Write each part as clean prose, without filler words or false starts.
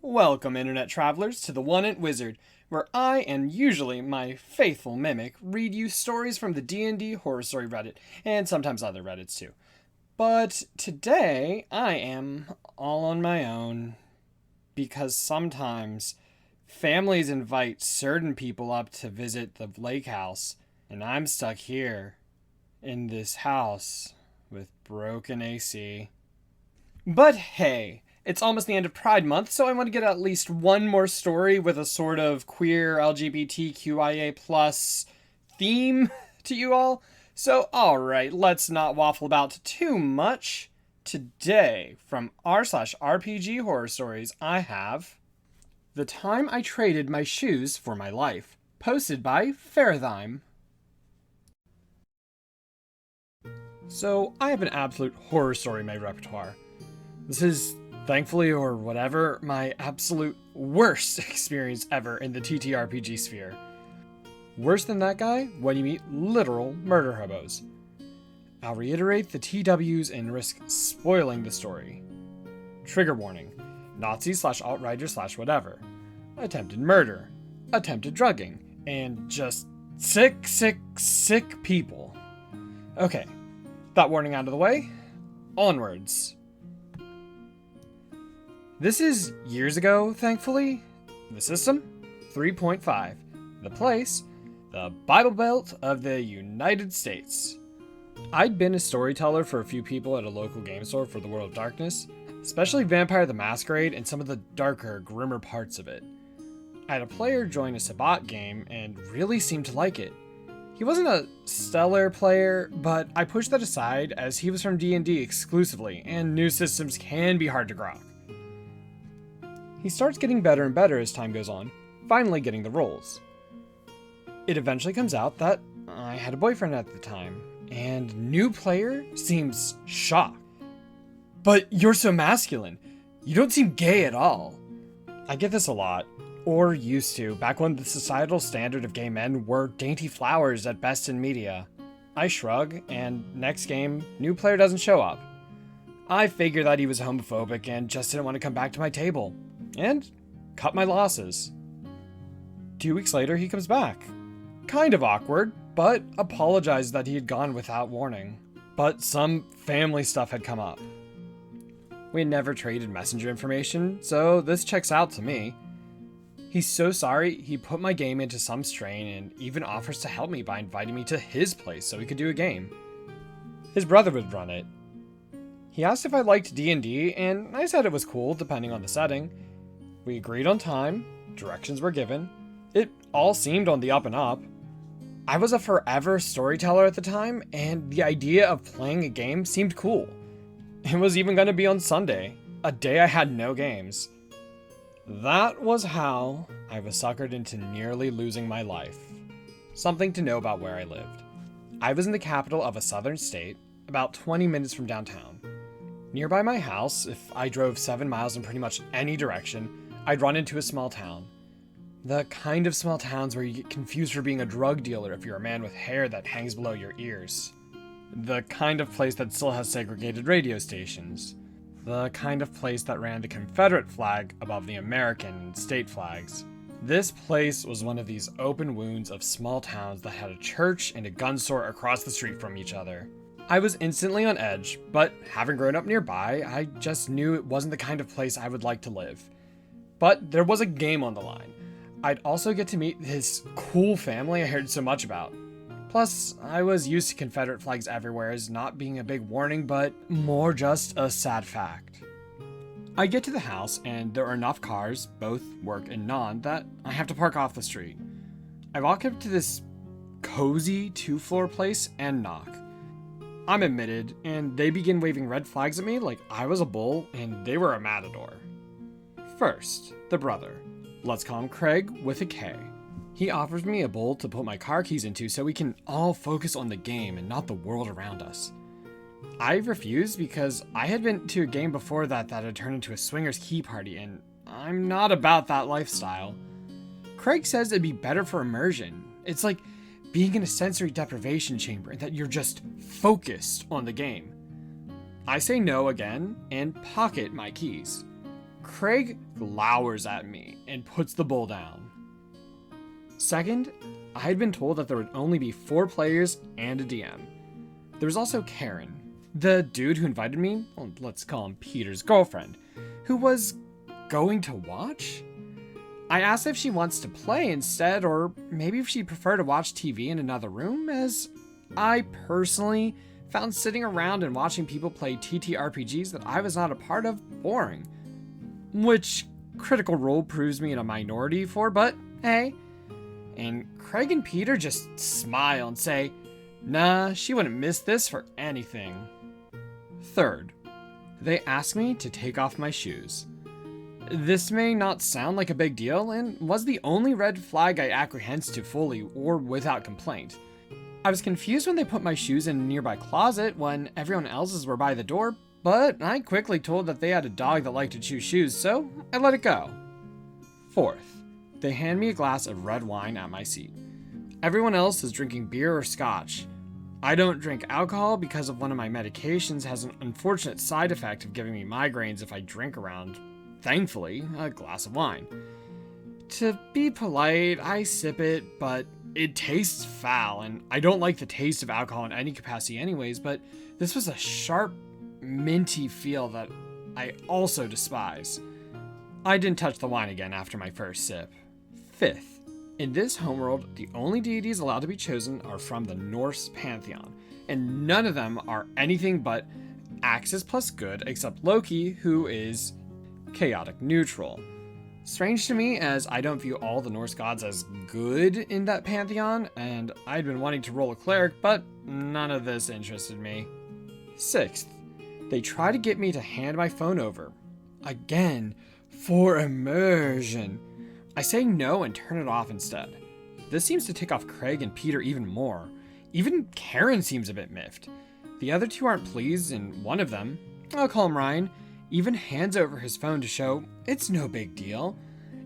Welcome, Internet Travelers, to the One-Int Wizard, where I and usually my faithful mimic read you stories from the DnD Horror Story Reddit, and sometimes other Reddits too. But today, I am all on my own, because sometimes families invite certain people up to visit the lake house, and I'm stuck here, in this house, with broken AC. But hey, it's almost the end of Pride Month, so I want to get at least one more story with a sort of queer LGBTQIA plus theme to you all. So alright, let's not waffle about too much. Today, from r/RPG Horror Stories, I have The Time I Traded My Shoes for My Life, posted by Fairthime. So, I have an absolute horror story in my repertoire. This is, thankfully or whatever, my absolute worst experience ever in the TTRPG sphere. Worse than that guy when you meet literal murder hobos. I'll reiterate the TWs and risk spoiling the story. Trigger warning: Nazi/alt-righter/whatever. Attempted murder. Attempted drugging. And just sick people. Okay, that warning out of the way. Onwards. This is years ago, thankfully. The system, 3.5. The place, the Bible Belt of the United States. I'd been a storyteller for a few people at a local game store for the World of Darkness, especially Vampire the Masquerade and some of the darker, grimmer parts of it. I had a player join a Sabbat game and really seemed to like it. He wasn't a stellar player, but I pushed that aside as he was from D&D exclusively, and new systems can be hard to grok. He starts getting better and better as time goes on, finally getting the roles. It eventually comes out that I had a boyfriend at the time, and new player seems shocked. But you're so masculine. You don't seem gay at all. I get this a lot, or used to, back when the societal standard of gay men were dainty flowers at best in media. I shrug, and next game, new player doesn't show up. I figured that he was homophobic and just didn't want to come back to my table. And cut my losses. 2 weeks later, he comes back. Kind of awkward, but apologized that he had gone without warning. But some family stuff had come up. We had never traded messenger information, so this checks out to me. He's so sorry he put my game into some strain and even offers to help me by inviting me to his place so we could do a game. His brother would run it. He asked if I liked D&D, and I said it was cool depending on the setting. We agreed on time, directions were given. It all seemed on the up and up. I was a forever storyteller at the time, and the idea of playing a game seemed cool. It was even going to be on Sunday, a day I had no games. That was how I was suckered into nearly losing my life. Something to know about where I lived. I was in the capital of a southern state, about 20 minutes from downtown. Nearby my house, if I drove 7 miles in pretty much any direction, I'd run into a small town. The kind of small towns where you get confused for being a drug dealer if you're a man with hair that hangs below your ears. The kind of place that still has segregated radio stations. The kind of place that ran the Confederate flag above the American and state flags. This place was one of these open wounds of small towns that had a church and a gun store across the street from each other. I was instantly on edge, but having grown up nearby, I just knew it wasn't the kind of place I would like to live. But there was a game on the line. I'd also get to meet this cool family I heard so much about. Plus, I was used to Confederate flags everywhere as not being a big warning, but more just a sad fact. I get to the house, and there are enough cars, both work and non, that I have to park off the street. I walk up to this cozy 2-floor place and knock. I'm admitted, and they begin waving red flags at me like I was a bull and they were a matador. First, the brother. Let's call him Craig with a K. He offers me a bowl to put my car keys into so we can all focus on the game and not the world around us. I refused because I had been to a game before that had turned into a swingers key party, and I'm not about that lifestyle. Craig says it'd be better for immersion. It's like being in a sensory deprivation chamber and that you're just focused on the game. I say no again and pocket my keys. Craig glowers at me and puts the bowl down. Second, I had been told that there would only be 4 players and a DM. There was also Karen, the dude who invited me, well, let's call him Peter's girlfriend, who was going to watch? I asked if she wants to play instead, or maybe if she'd prefer to watch TV in another room, as I personally found sitting around and watching people play TTRPGs that I was not a part of boring. Which Critical Role proves me in a minority for, but hey. And Craig and Peter just smile and say, nah, she wouldn't miss this for anything. Third, they ask me to take off my shoes. This may not sound like a big deal, and was the only red flag I acquiesced to fully or without complaint. I was confused when they put my shoes in a nearby closet when everyone else's were by the door, but I quickly told that they had a dog that liked to chew shoes, so I let it go. Fourth, they hand me a glass of red wine at my seat. Everyone else is drinking beer or scotch. I don't drink alcohol because of one of my medications has an unfortunate side effect of giving me migraines if I drink around, thankfully, a glass of wine. To be polite, I sip it, but it tastes foul, and I don't like the taste of alcohol in any capacity anyways, but this was a sharp, minty feel that I also despise. I didn't touch the wine again after my first sip. Fifth, in this homeworld, the only deities allowed to be chosen are from the Norse pantheon, and none of them are anything but Axis plus good except Loki, who is chaotic neutral. Strange to me, as I don't view all the Norse gods as good in that pantheon, and I'd been wanting to roll a cleric, but none of this interested me. Sixth, they try to get me to hand my phone over. Again, for immersion. I say no and turn it off instead. This seems to tick off Craig and Peter even more. Even Karen seems a bit miffed. The other two aren't pleased, and one of them, I'll call him Ryan, even hands over his phone to show it's no big deal.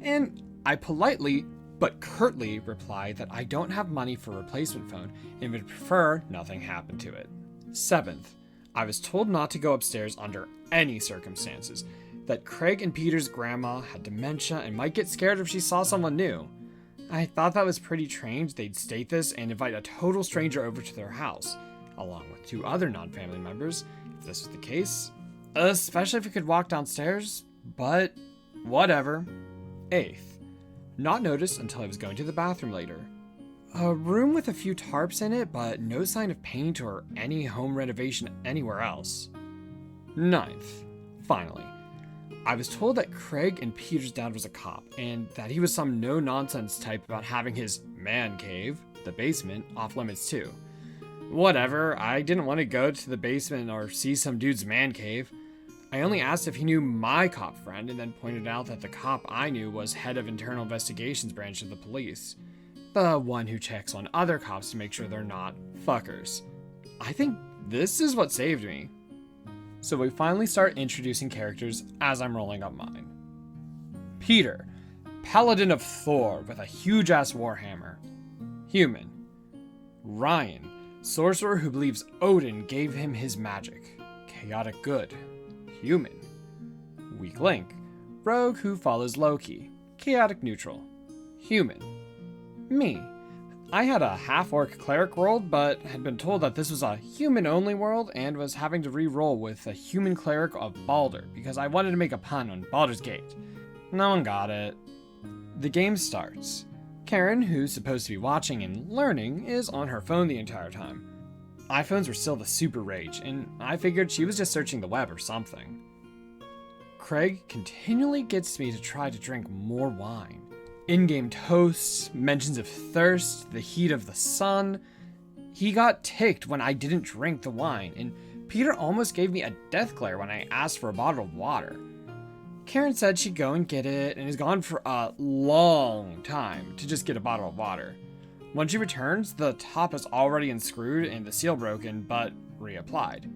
And I politely, but curtly, reply that I don't have money for a replacement phone and would prefer nothing happen to it. Seventh, I was told not to go upstairs under any circumstances, that Craig and Peter's grandma had dementia and might get scared if she saw someone new. I thought that was pretty strange they'd state this and invite a total stranger over to their house, along with 2 other non-family members, if this was the case. Especially if we could walk downstairs, but whatever. Eighth, not noticed until I was going to the bathroom later. A room with a few tarps in it, but no sign of paint or any home renovation anywhere else. Ninth, finally, I was told that Craig and Peter's dad was a cop, and that he was some no-nonsense type about having his man cave, the basement, off limits too. Whatever, I didn't want to go to the basement or see some dude's man cave. I only asked if he knew my cop friend, and then pointed out that the cop I knew was head of internal investigations branch of the police. The one who checks on other cops to make sure they're not fuckers. I think this is what saved me. So we finally start introducing characters as I'm rolling up mine. Peter, Paladin of Thor with a huge-ass warhammer. Human. Ryan, sorcerer who believes Odin gave him his magic. Chaotic good. Human. Weak link. Rogue who follows Loki. Chaotic neutral. Human. Me. I had a half-orc cleric world, but had been told that this was a human-only world and was having to re-roll with a human cleric of Baldur because I wanted to make a pun on Baldur's Gate. No one got it. The game starts. Karen, who's supposed to be watching and learning, is on her phone the entire time. iPhones were still the super rage, and I figured she was just searching the web or something. Craig continually gets me to try to drink more wine. In-game toasts, mentions of thirst, the heat of the sun. He got ticked when I didn't drink the wine, and Peter almost gave me a death glare when I asked for a bottle of water. Karen said she'd go and get it, and is gone for a long time to just get a bottle of water. When she returns, the top is already unscrewed and the seal broken, but reapplied.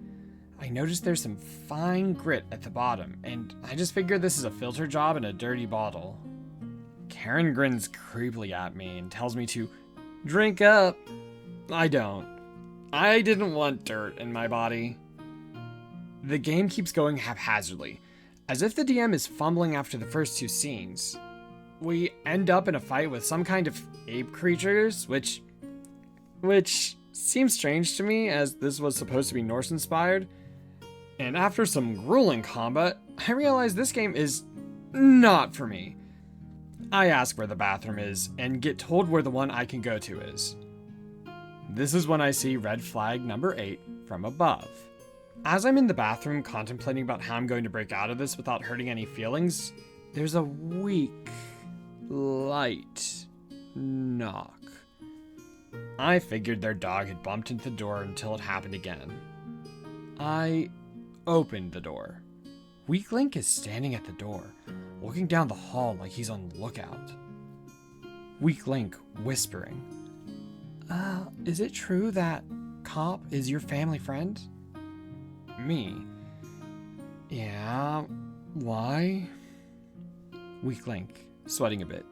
I noticed there's some fine grit at the bottom, and I just figured this is a filter job in a dirty bottle. Karen grins creepily at me and tells me to drink up. I don't. I didn't want dirt in my body. The game keeps going haphazardly. As if the DM is fumbling after the first two scenes, we end up in a fight with some kind of ape creatures, which seems strange to me as this was supposed to be Norse inspired. And after some grueling combat, I realize this game is not for me. I ask where the bathroom is and get told where the one I can go to is. This is when I see red flag number 8 from above. As I'm in the bathroom contemplating about how I'm going to break out of this without hurting any feelings, there's a weak, light knock. I figured their dog had bumped into the door until it happened again. I opened the door. Weak Link is standing at the door, looking down the hall like he's on the lookout. Weak Link whispering, is it true that Cop is your family friend? Me. Yeah, why? Weak Link, sweating a bit.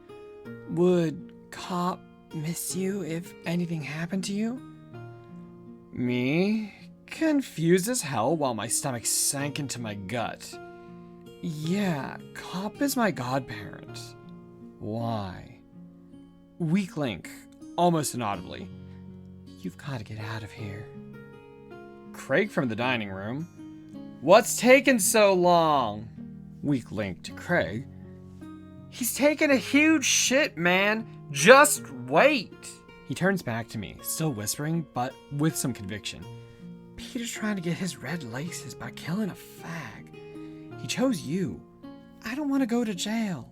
Would Cop miss you if anything happened to you? Me, confused as hell while my stomach sank into my gut. Yeah, Cop is my godparent. Why? Weak Link, almost inaudibly. You've got to get out of here. Craig from the dining room. What's taking so long? Weak Link to Craig. He's taking a huge shit, man. Just wait. He turns back to me, still whispering, but with some conviction. Peter's trying to get his red laces by killing a fag. He chose you. I don't want to go to jail.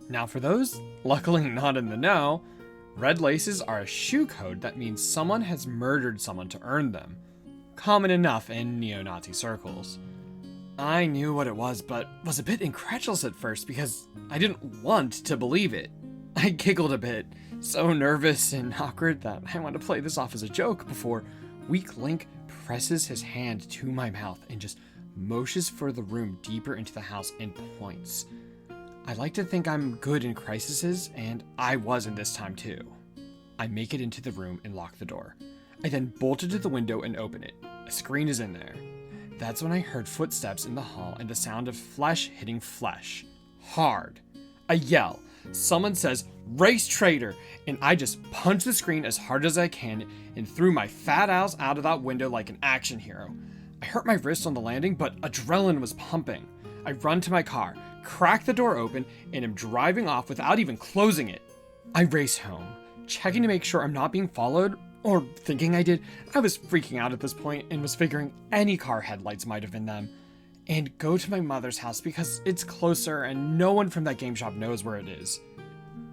Now for those luckily not in the know, red laces are a shoe code that means someone has murdered someone to earn them. Common enough in neo-Nazi circles. I knew what it was, but was a bit incredulous at first because I didn't want to believe it. I giggled a bit, so nervous and awkward that I want to play this off as a joke before Weak Link presses his hand to my mouth and just motions for the room deeper into the house and points. I like to think I'm good in crises, and I was in this time too. I make it into the room and lock the door. I then bolted to the window and open it. A screen is in there. That's when I heard footsteps in the hall and the sound of flesh hitting flesh. Hard. I yell. Someone says, "Race traitor!" and I just punch the screen as hard as I can and threw my fat ass out of that window like an action hero. I hurt my wrist on the landing, but adrenaline was pumping. I run to my car, crack the door open, and am driving off without even closing it. I race home, checking to make sure I'm not being followed, or thinking I did. I was freaking out at this point and was figuring any car headlights might have been them. And go to my mother's house because it's closer and no one from that game shop knows where it is.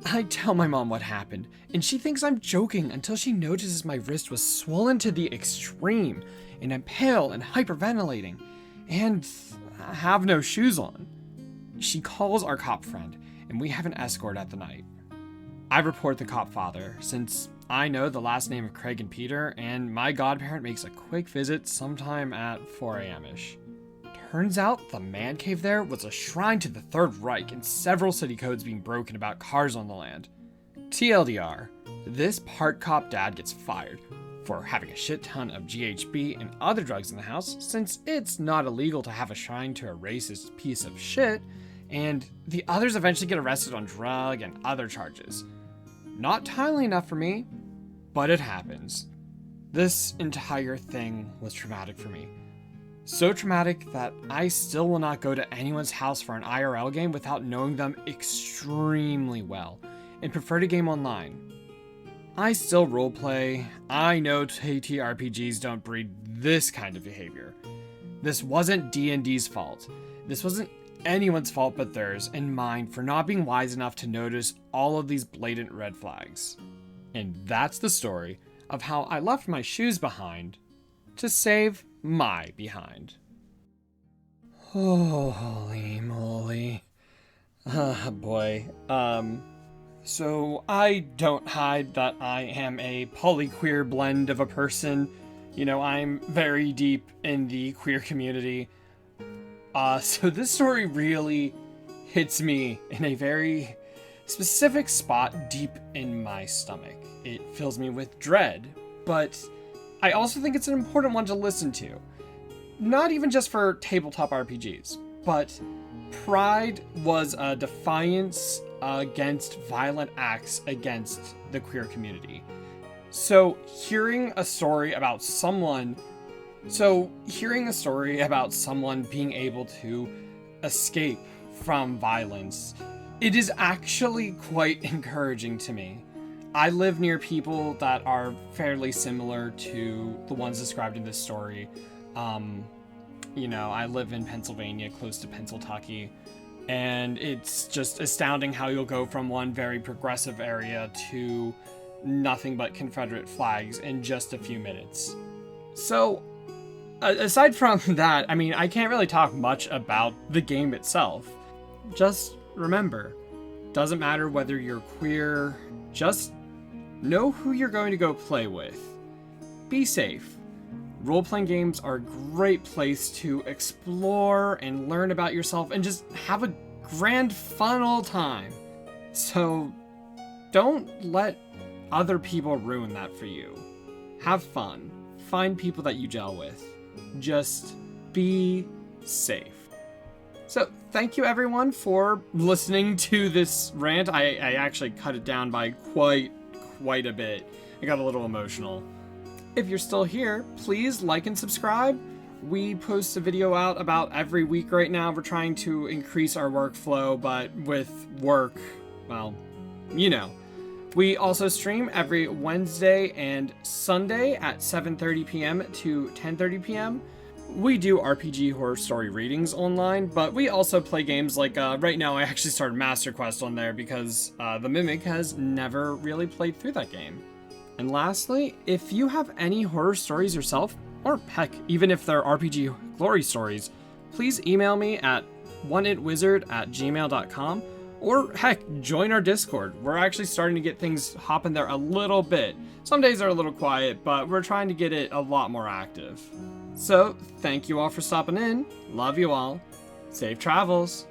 I tell my mom what happened, and she thinks I'm joking until she notices my wrist was swollen to the extreme, and I'm pale and hyperventilating, and I have no shoes on. She calls our cop friend, and we have an escort at the night. I report the cop father, since I know the last name of Craig and Peter, and my godparent makes a quick visit sometime at 4 a.m.-ish. Turns out the man cave there was a shrine to the Third Reich and several city codes being broken about cars on the land. TLDR, this part cop dad gets fired for having a shit ton of GHB and other drugs in the house, since it's not illegal to have a shrine to a racist piece of shit, and the others eventually get arrested on drug and other charges. Not timely enough for me, but it happens. This entire thing was traumatic for me. So traumatic that I still will not go to anyone's house for an IRL game without knowing them extremely well, and prefer to game online. I still roleplay. I know TTRPGs don't breed this kind of behavior. This wasn't D&D's fault. This wasn't anyone's fault but theirs and mine for not being wise enough to notice all of these blatant red flags. And that's the story of how I left my shoes behind to save my behind. Oh, holy moly. Boy. So I don't hide that I am a polyqueer blend of a person. You know, I'm very deep in the queer community. So this story really hits me in a very specific spot deep in my stomach. It fills me with dread, but I also think it's an important one to listen to. Not even just for tabletop RPGs, but Pride was a defiance against violent acts against the queer community. So hearing a story about someone being able to escape from violence, it is actually quite encouraging to me. I live near people that are fairly similar to the ones described in this story. I live in Pennsylvania, close to Pennsylvania, and it's just astounding how you'll go from one very progressive area to nothing but Confederate flags in just a few minutes. So, aside from that, I can't really talk much about the game itself. Just remember, doesn't matter whether you're queer, just know who you're going to go play with. Be safe. Role-playing games are a great place to explore and learn about yourself and just have a grand, fun old time. So, don't let other people ruin that for you. Have fun. Find people that you gel with. Just be safe. So, thank you everyone for listening to this rant. I actually cut it down by quite a bit. I got a little emotional. If you're still here, please like and subscribe. We post a video out about every week right now. We're trying to increase our workflow, but with work, well, We also stream every Wednesday and Sunday at 7:30 p.m. to 10:30 p.m. We do RPG horror story readings online, but we also play games like, right now I actually started Master Quest on there because the Mimic has never really played through that game. And lastly, if you have any horror stories yourself, or heck, even if they're RPG glory stories, please email me at oneitwizard@gmail.com, or heck, join our Discord. We're actually starting to get things hopping there a little bit. Some days are a little quiet, but we're trying to get it a lot more active. So, thank you all for stopping in. Love you all. Safe travels.